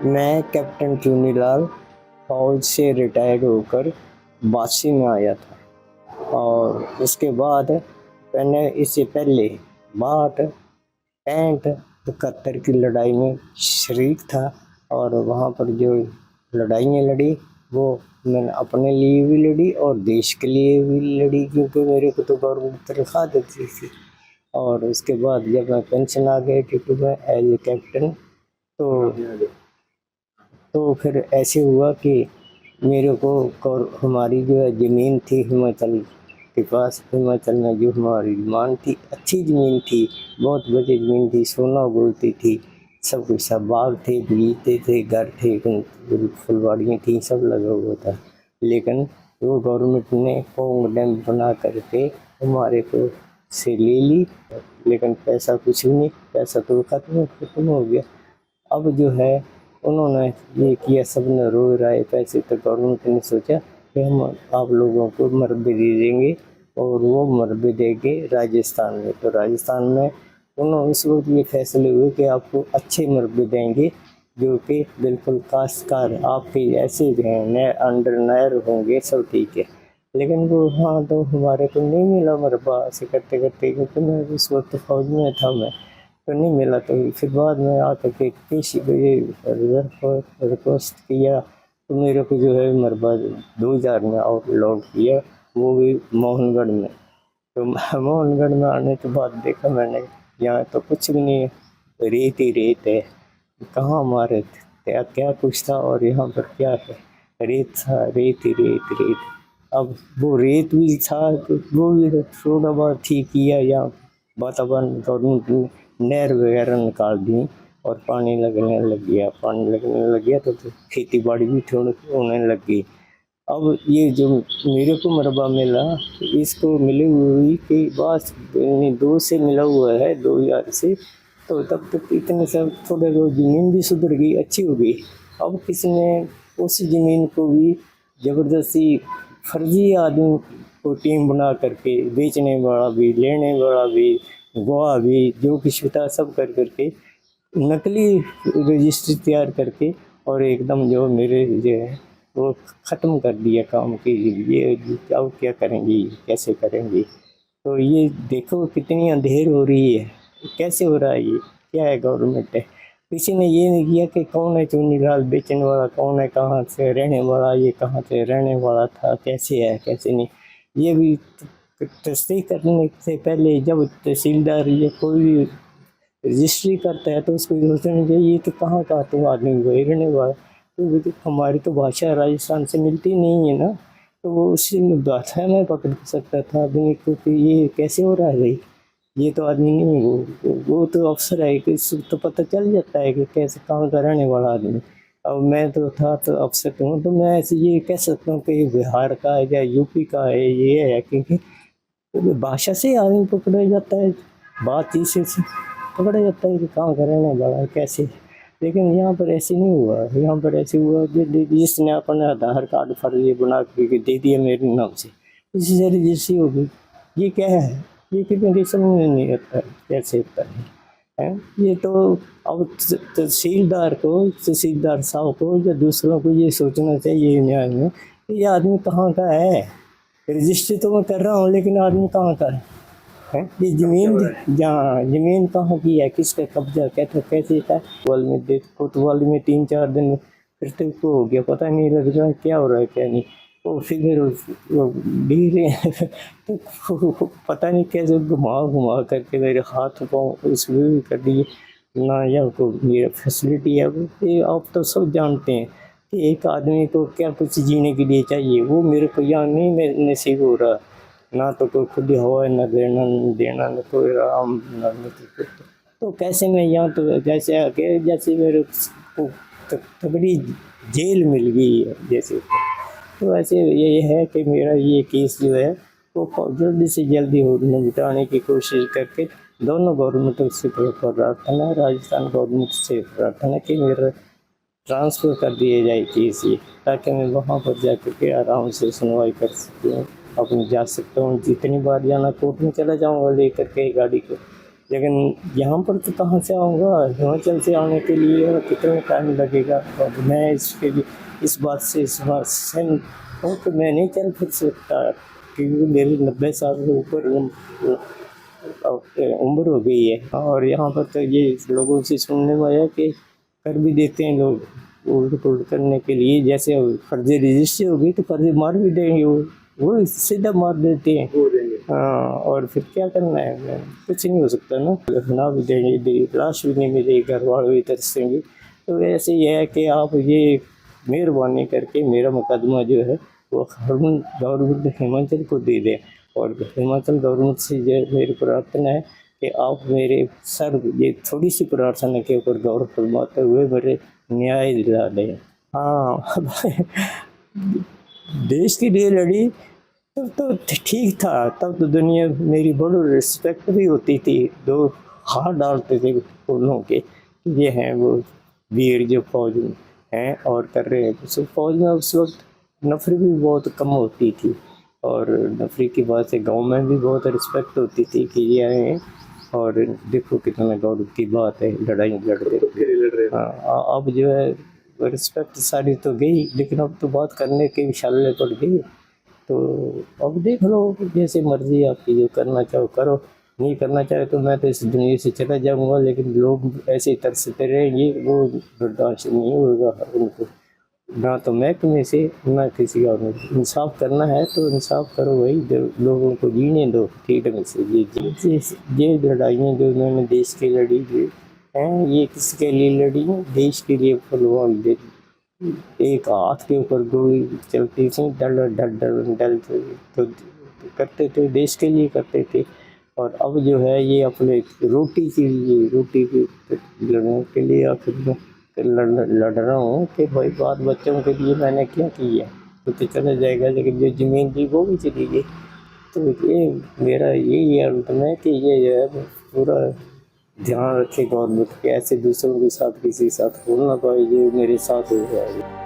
मैं कैप्टन चुनीलाल फौज से रिटायर्ड होकर वापसी में आया था। और उसके बाद मैंने इससे पहले 62, 65, 71 की लड़ाई में शरीक था। और वहाँ पर जो लड़ाइयाँ लड़ी वो मैंने अपने लिए भी लड़ी और देश के लिए भी लड़ी, क्योंकि मेरे को तो गवर्नमेंट तनख्वाह देती थी। और उसके बाद जब मैं पेंशन आ गई ड्यूटी में एज ए कैप्टन, तो फिर ऐसे हुआ कि मेरे को और हमारी जो है ज़मीन थी हिमाचल के पास, हिमाचल में जो हमारी मान थी, अच्छी ज़मीन थी, बहुत बड़ी ज़मीन थी, सोना बोलती थी, सब कुछ, सब बाग थे, बगीचे थे, घर थे, फुलवाड़ियाँ थी, सब लगा हुआ था। लेकिन वो गवर्नमेंट ने पोंग डैम बना करके हमारे को से ले ली, लेकिन पैसा कुछ भी नहीं, पैसा तो खत्म हो गया। अब जो है उन्होंने ये किया, सब ने रो रहे पैसे, तो गवर्नमेंट ने सोचा कि हम आप लोगों को मरबे दे देंगे, और वो मरबे देंगे राजस्थान में। तो राजस्थान में उन्होंने उस वक्त ये फैसले हुए कि आपको अच्छे मरबे देंगे, जो कि बिल्कुल काश्तकार आपके ऐसे अंडर नहर होंगे, सब ठीक है। लेकिन वो हाँ, तो हमारे को नहीं मिला मरबा, ऐसे करते करते, क्योंकि मैं उस वक्त फौज में था, मैं तो नहीं मिला। तो फिर बाद में आकर के किसी को ये रिक्वेस्ट किया, तो मेरे को जो है मरबा 2000 में आउटलॉट किया, वो भी मोहनगढ़ में। तो मोहनगढ़ में आने के बाद देखा मैंने, यहाँ तो कुछ भी नहीं है, रेत ही रेत है। कहाँ हमारे क्या क्या कुछ था और यहाँ पर क्या है, रेत था, रेत ही रेत रेत। अब वो रेत भी था तो वो भी थोड़ा बहुत ठीक किया, यहाँ वातावरण गवर्नमेंट ने नहर वगैरह निकाल दी और पानी लगने लग गया, पानी लगने लग गया तो खेती बाड़ी भी थोड़ी होने लग गई। अब ये जो मेरे को मरबा मिला, इसको मिले हुई के बाद 2 से मिला हुआ है, 2000 से। तो तब तक इतने सब थोड़े बहुत ज़मीन भी सुधर गई, अच्छी हो गई। अब किसी ने उस ज़मीन को भी ज़बरदस्ती फर्जी आदमी को टीम बना करके, बेचने वाला भी, लेने वाला भी, गवाह भी, जो कुछ होता सब कर करके नकली रजिस्ट्री तैयार करके, और एकदम जो मेरे जो है वो ख़त्म कर दिया काम कि ये अब क्या करेंगे, कैसे करेंगे। तो ये देखो कितनी अंधेर हो रही है, कैसे हो रहा है, ये क्या है, गवर्नमेंट है। किसी ने ये नहीं किया कि कौन है चुनीलाल बेचने वाला, कौन है, कहाँ से रहने वाला, ये कहाँ से रहने वाला था, कैसे है कैसे नहीं। ये भी तस्दीक करने से पहले जब तहसीलदार या कोई भी रजिस्ट्री करता है तो उसको सोचना चाहिए ये तो कहाँ का तो आदमी वही रहने वाला। तो हमारी तो भाषा राजस्थान से मिलती नहीं है ना, तो वो उसी भाषा में पकड़ सकता था आदमी को कि ये कैसे हो रहा है भाई, ये तो आदमी नहीं, वो तो अफसर है कि इसको तो पता चल जाता है कि कैसे कहाँ का रहने वाला आदमी। अब मैं तो था तो अफसर हूँ, तो मैं ऐसे ये कह सकता हूँ कि बिहार का है या यूपी का है, ये है, क्योंकि भाषा से आदमी पकड़ा जाता है, बातचीत से पकड़ा जाता है कि कहाँ का रहने वाला है, कैसे। लेकिन यहाँ पर ऐसे नहीं हुआ, यहाँ पर ऐसे हुआ कि जिसने अपना आधार कार्ड फर्जी बना के दे दिया मेरे नाम से, इसी से रजिस्ट्री हो गई। ये क्या है, ये कितने समझ में नहीं आता है, कैसे होता है। ये तो अब तहसीलदार साहब को या दूसरों को ये सोचना चाहिए न्याय में कि ये आदमी कहाँ का है। रजिस्ट्री तो मैं कर रहा हूँ, लेकिन आदमी कहाँ का है, ये ज़मीन जहाँ ज़मीन कहाँ की है, किसका कब्जा, कैसे कैसे था। कोतवाली में 3-4 दिन फिर तो को हो गया, पता नहीं लग रहा क्या हो रहा है क्या नहीं। वो फिर वो धीरे तो पता नहीं कैसे घुमा घुमा करके मेरे हाथ पाँव उसमें भी कर दिए ना, या तो मेरा फैसिलिटी है वो, ये आप तो सब जानते हैं कि एक आदमी को क्या कुछ जीने के लिए चाहिए, वो मेरे को यहाँ नहीं नसीब हो रहा। ना तो कोई खुली हवा है, न देना न देना, न कोई आराम, न तो कैसे मैं यहाँ, तो जैसे आके जैसे मेरे को तगड़ी जेल मिल गई है जैसे। तो ऐसे ये है कि मेरा ये केस जो है वो जल्दी से जल्दी निपटाने की कोशिश करके दोनों गवर्नमेंटों से प्रार्थना, राजस्थान गवर्नमेंट से प्रार्थना कि मेरा ट्रांसफ़र कर दिए जाए केस ये, ताकि मैं वहाँ पर जा कर के आराम से सुनवाई कर सकती हूँ, अपनी जा सकता हूँ, जितनी बार जाना कोर्ट में चला जाऊँगा लेकर के गाड़ी को। लेकिन यहाँ पर तो कहाँ से आऊँगा, हिमाचल से आने के लिए कितना टाइम लगेगा। और मैं इसके लिए इस बात से हूँ कि मैं नहीं चल फिर सकता, क्योंकि मेरी 90 साल से ऊपर उम्र हो गई है। और यहाँ पर तो ये लोगों से सुनने में आया कि कर भी देते हैं लोग उल्ट पुल्ट करने के लिए, जैसे फर्जी रजिस्ट्री होगी तो फर्जी मार भी देंगे, वो सीधा मार देते हैं। हाँ, और फिर क्या करना है, कुछ नहीं हो सकता ना भी देंगे, लाश भी नहीं मिलेगी, घर वाले भी तरसेंगे। तो ऐसे ही है कि आप ये मेहरबानी करके मेरा मुकदमा जो है वो गवर्नमेंट हिमाचल को दे दें। और हिमाचल गवर्नमेंट से जो मेरी प्रार्थना है कि आप मेरे सर ये थोड़ी सी प्रार्थना के ऊपर गौर फरमाते हुए मेरे न्याय दिला दें। हाँ देश के लिए लड़ी तब तो ठीक था, तब तो दुनिया मेरी बड़ी रिस्पेक्ट भी होती थी, दो हाथ डालते थे फूलों के, ये हैं वो वीर जो फौज में हैं और कर रहे हैं। तो फौज में उस वक्त नफरी भी बहुत कम होती थी, और नफरी की बात से गांव में भी बहुत रिस्पेक्ट होती थी कि ये आए हैं और देखो कितना गौरव की बात है, लड़ाई लड़ते थे। हाँ, अब जो है रिस्पेक्ट सारी तो गई, लेकिन अब तो बात करने की विशाल पड़ गई। तो अब देख लो जैसे मर्जी आपकी, जो करना चाहो करो, नहीं करना चाहे तो मैं तो इस दुनिया से चला जाऊंगा, लेकिन लोग ऐसे ही तरसते रहेंगे, वो बर्दाश्त नहीं होगा उनको, ना तो महकमे से ना किसी और में। इंसाफ करना है तो इंसाफ करो भाई, लोगों को जीने दो ठीक ढंग से। ये लड़ाइयाँ जो उन्होंने देश की लड़ी हैं, ये किसके लिए लड़ी हैं? देश के लिए। फुलवान एक हाथ के ऊपर गोली चलती थी, डल डल डल डल तो करते थे, देश के लिए करते थे। और अब जो है ये अपने रोटी के लिए, रोटी की लड़ने के लिए आखिर में लड़ रहा हूँ कि भाई बात बच्चों के लिए मैंने क्या किया, तो चला जाएगा, लेकिन जो ज़मीन थी वो भी चली गई। तो ये मेरा यही अंत में कि ये जो है पूरा ध्यान रखे गवर्नमेंट के, ऐसे दूसरों के साथ किसी के साथ हो ना पाए, ये मेरे साथ हो जाएगा।